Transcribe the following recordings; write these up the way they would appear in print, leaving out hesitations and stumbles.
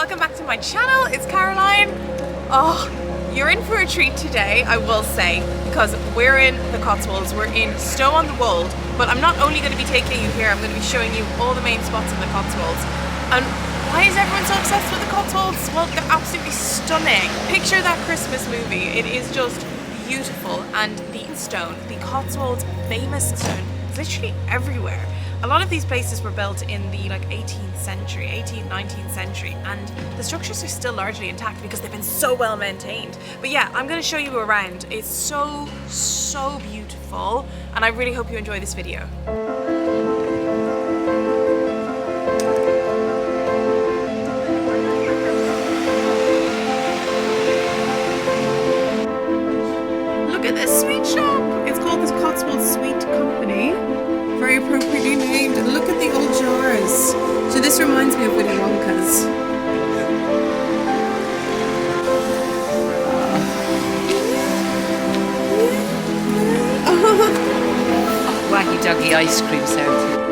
welcome back to my channel. It's Caroline. Oh, you're in for a treat today, I will say, because we're in the Cotswolds. We're in Stow-on-the-Wold, but I'm not only going to be taking you here, I'm going to be showing you all the main spots in the Cotswolds. And why is everyone so obsessed with the Cotswolds? Well, they're absolutely stunning. Picture that Christmas movie. It is just beautiful, and the stone, the Cotswolds famous stone, is literally everywhere. A lot of these places were built in the 18th century, 18th, 19th century, and the structures are still largely intact because they've been so well maintained. But yeah, I'm going to show you around. It's so beautiful, and I really hope you enjoy this video. Look at this sweet shop. It's called the Cotswold Sweet Company. Very appropriately named. And look at the old jars. So this reminds me of Willy Wonka's. Wacky doggy ice cream sounds.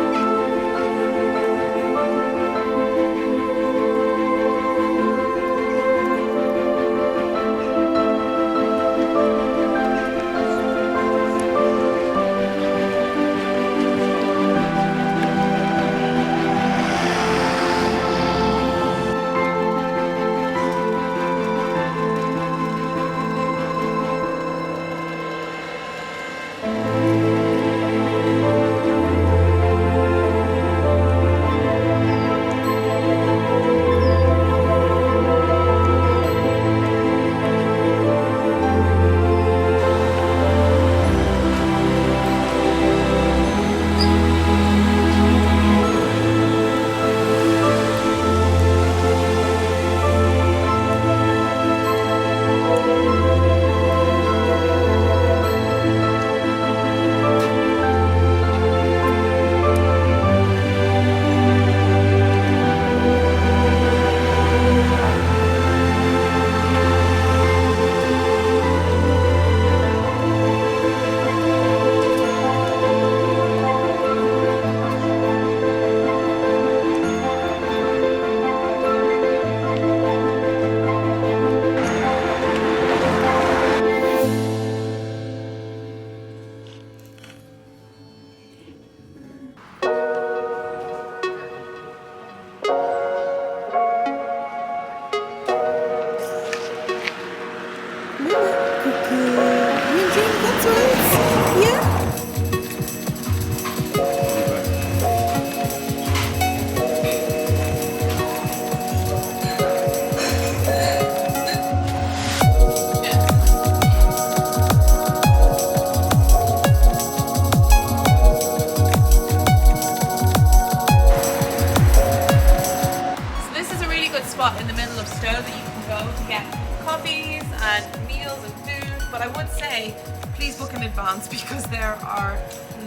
Spot in the middle of Stow that you can go to get coffees and meals and food, but I would say please book in advance because there are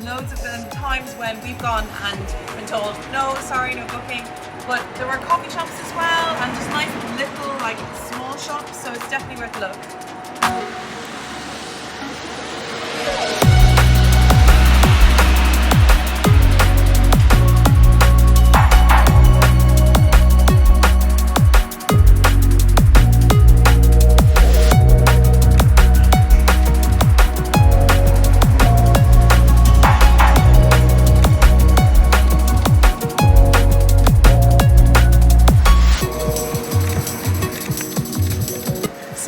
loads of them times when we've gone and been told no, sorry, no booking, but there were coffee shops as well and just nice little small shops, so it's definitely worth a look.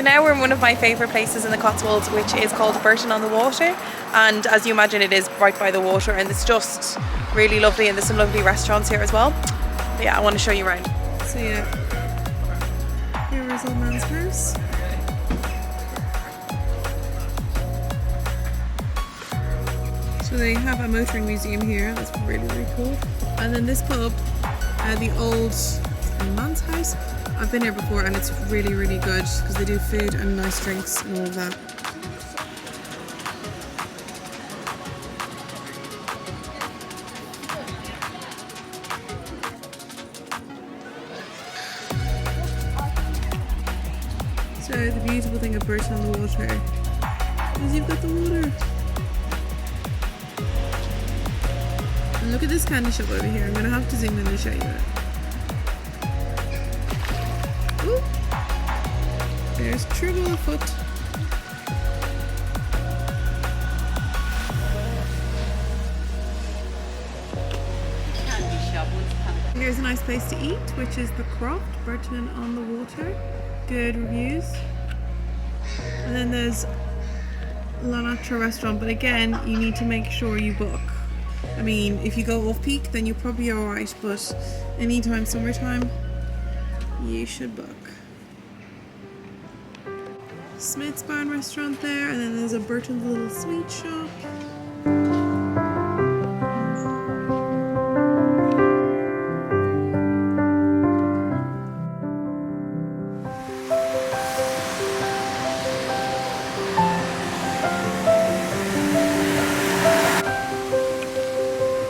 Now we're in one of my favourite places in the Cotswolds, which is called Bourton-on-the-Water, and as you imagine it is right by the water, and it's just really lovely, and there's some lovely restaurants here as well. But yeah, I want to show you around. So yeah, here is Old Man's house. So they have a motoring museum here, that's really cool. And then this pub, the Old Man's house, I've been here before and it's really good because they do food and nice drinks and all of that. So the beautiful thing of Bourton-on-the-Water is you've got the water. And look at this candy shop over here. I'm going to have to zoom in to show you it. Oh, there's Tribble afoot. Here's a nice place to eat, which is the Croft, Bourton-on-the-Water. Good reviews. And then there's La Natura restaurant, but again, you need to make sure you book. I mean, if you go off peak, then you're probably alright, but anytime summertime, you should book. Smith's Barn restaurant there, and then there's a Burton's little sweet shop.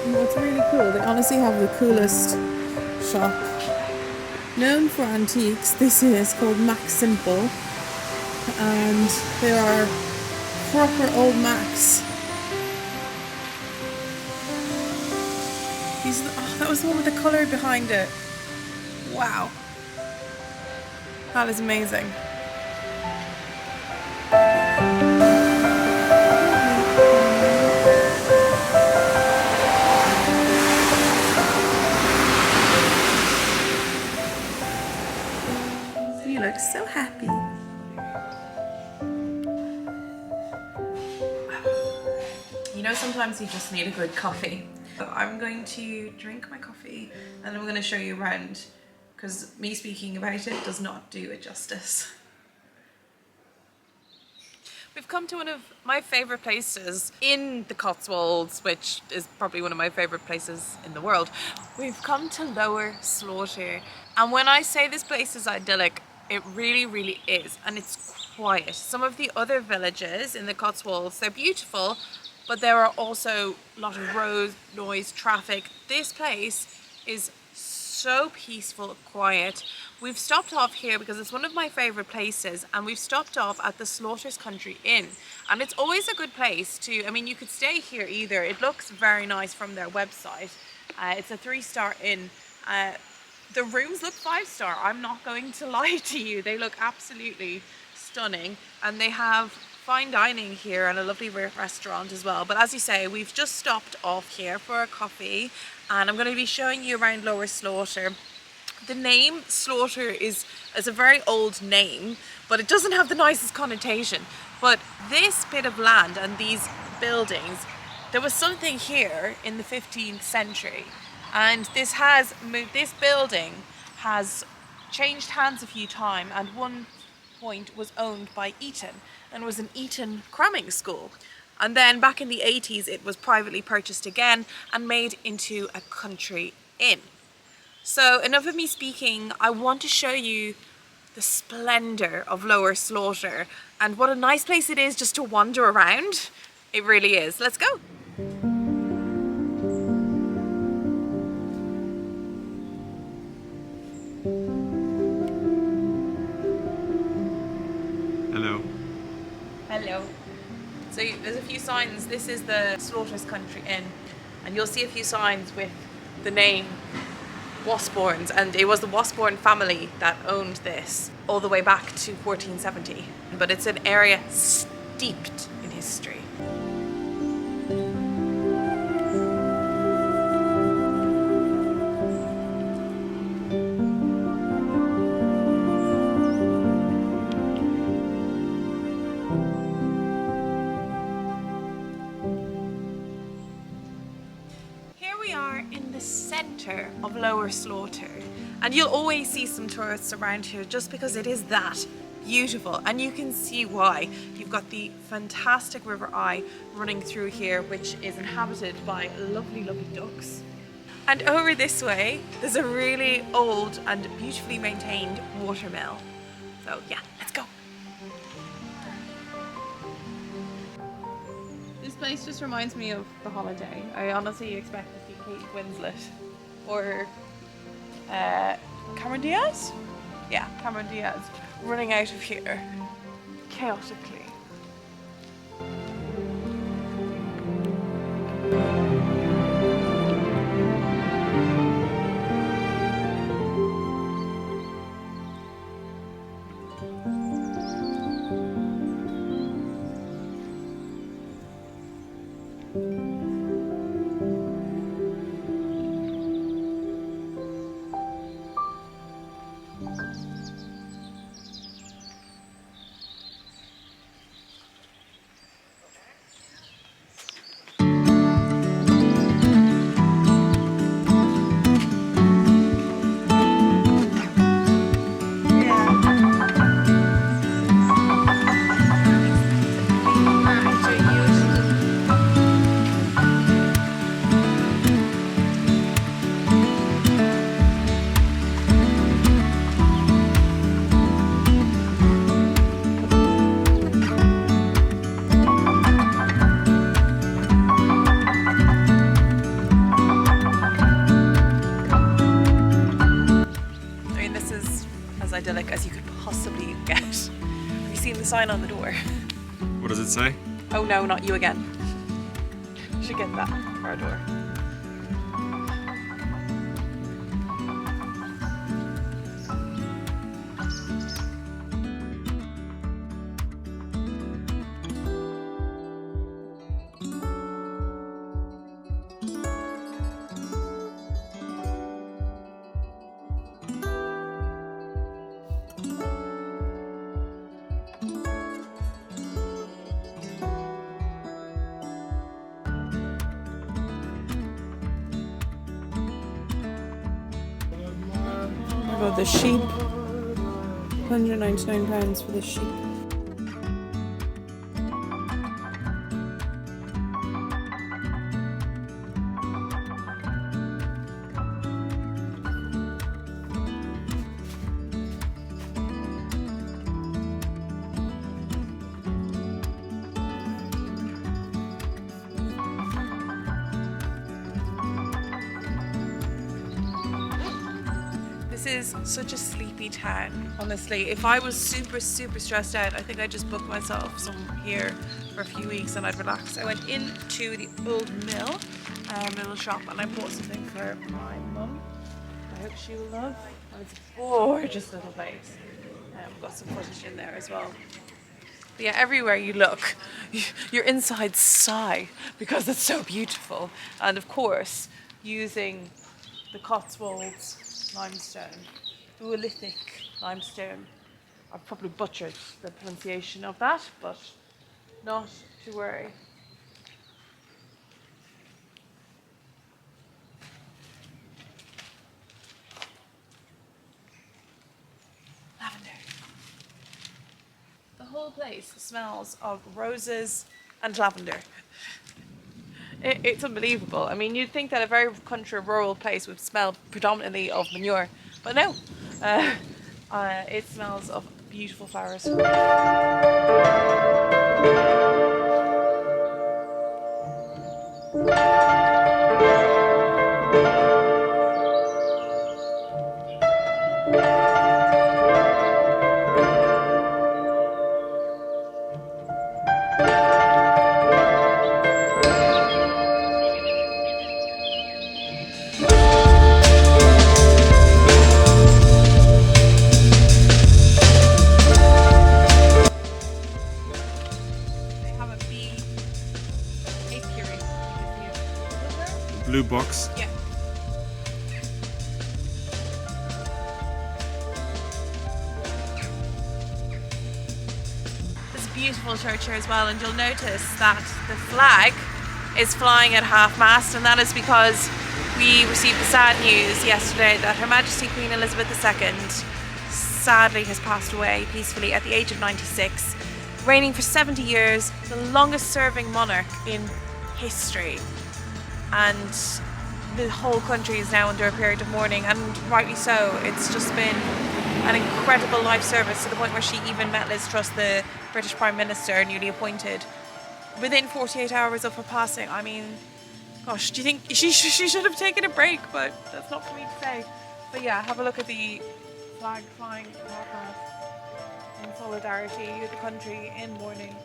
What's really cool, they honestly have the coolest shop. Known for antiques, this is called Max Simple, and they are proper old Macs. These are the, oh, that was the one with the colour behind it. Wow. That is amazing. You look so happy. You know, sometimes you just need a good coffee. So I'm going to drink my coffee and I'm going to show you around, because me speaking about it does not do it justice. We've come to one of my favourite places in the Cotswolds, which is probably one of my favourite places in the world. We've come to Lower Slaughter, and when I say this place is idyllic, it really, really is, and it's quiet. Some of the other villages in the Cotswolds, they're beautiful, but there are also a lot of road noise, traffic. This place is so peaceful, quiet. We've stopped off here because it's one of my favourite places, and we've stopped off at the Slaughter's Country Inn, and it's always a good place to, I mean, you could stay here either. It looks very nice from their website. It's a 3-star inn. The rooms look 5-star, I'm not going to lie to you. They look absolutely stunning, and they have fine dining here and a lovely restaurant as well. But as you say, we've just stopped off here for a coffee, and I'm going to be showing you around Lower Slaughter. The name Slaughter is a very old name, but it doesn't have the nicest connotation. But this bit of land and these buildings, there was something here in the 15th century, and this building has changed hands a few times, and one point was owned by Eton and was an Eton cramming school. And then back in the 80s it was privately purchased again and made into a country inn. So enough of me speaking, I want to show you the splendour of Lower Slaughter and what a nice place it is just to wander around. It really is. Let's go. Hello. Hello. So there's a few signs. This is the Slaughter's Country Inn, and you'll see a few signs with the name Wasbournes, and it was the Wasbourne family that owned this all the way back to 1470. But it's an area steeped in history. Centre of Lower Slaughter, and you'll always see some tourists around here just because it is that beautiful, and you can see why. You've got the fantastic River Eye running through here, which is inhabited by lovely ducks, and over this way there's a really old and beautifully maintained watermill. So yeah, let's go. This place just reminds me of The Holiday. I honestly expect to see Kate Winslet or Cameron Diaz? Yeah, Cameron Diaz running out of here chaotically. as idyllic as you could possibly get. Have you seen the sign on the door? What does it say? Oh no, not you again. You should get that for our door. About the sheep, £199 for the sheep. This is such a sleepy town, honestly. If I was super stressed out, I think I'd just book myself some here for a few weeks and I'd relax. I went into the old mill, little shop, and I bought something for my mum. I hope she will love. Oh, it's a gorgeous little place. We've got some footage in there as well. But yeah, everywhere you look, your insides sigh because it's so beautiful. And of course, using the Cotswolds limestone, duolithic limestone. I've probably butchered the pronunciation of that, but not to worry. Lavender. The whole place smells of roses and lavender. It's unbelievable. I mean, you'd think that a very country rural place would smell predominantly of manure, but no. It smells of beautiful flowers. Blue box. Yeah. There's a beautiful church here as well, and you'll notice that the flag is flying at half-mast, and that is because we received the sad news yesterday that Her Majesty Queen Elizabeth II sadly has passed away peacefully at the age of 96, reigning for 70 years, the longest serving monarch in history. And the whole country is now under a period of mourning, and rightly so. It's just been an incredible life service to the point where she even met Liz Truss, the British Prime Minister, newly appointed, within 48 hours of her passing. I mean, gosh, do you think she should have taken a break? But that's not for me to say. But yeah, have a look at the flag flying in solidarity with the country in mourning.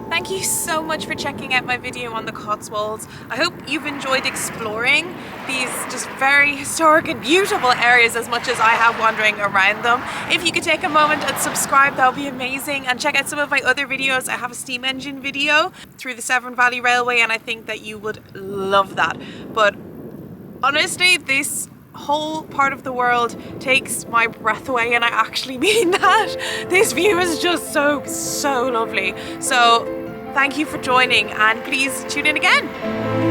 Thank you so much for checking out my video on the Cotswolds. I hope you've enjoyed exploring these just very historic and beautiful areas as much as I have wandering around them. If you could take a moment and subscribe, that would be amazing, and check out some of my other videos. I have a steam engine video through the Severn Valley Railway, and I think that you would love that. But honestly, this whole part of the world takes my breath away, and I actually mean that. This view is just so lovely. So thank you for joining, and please tune in again.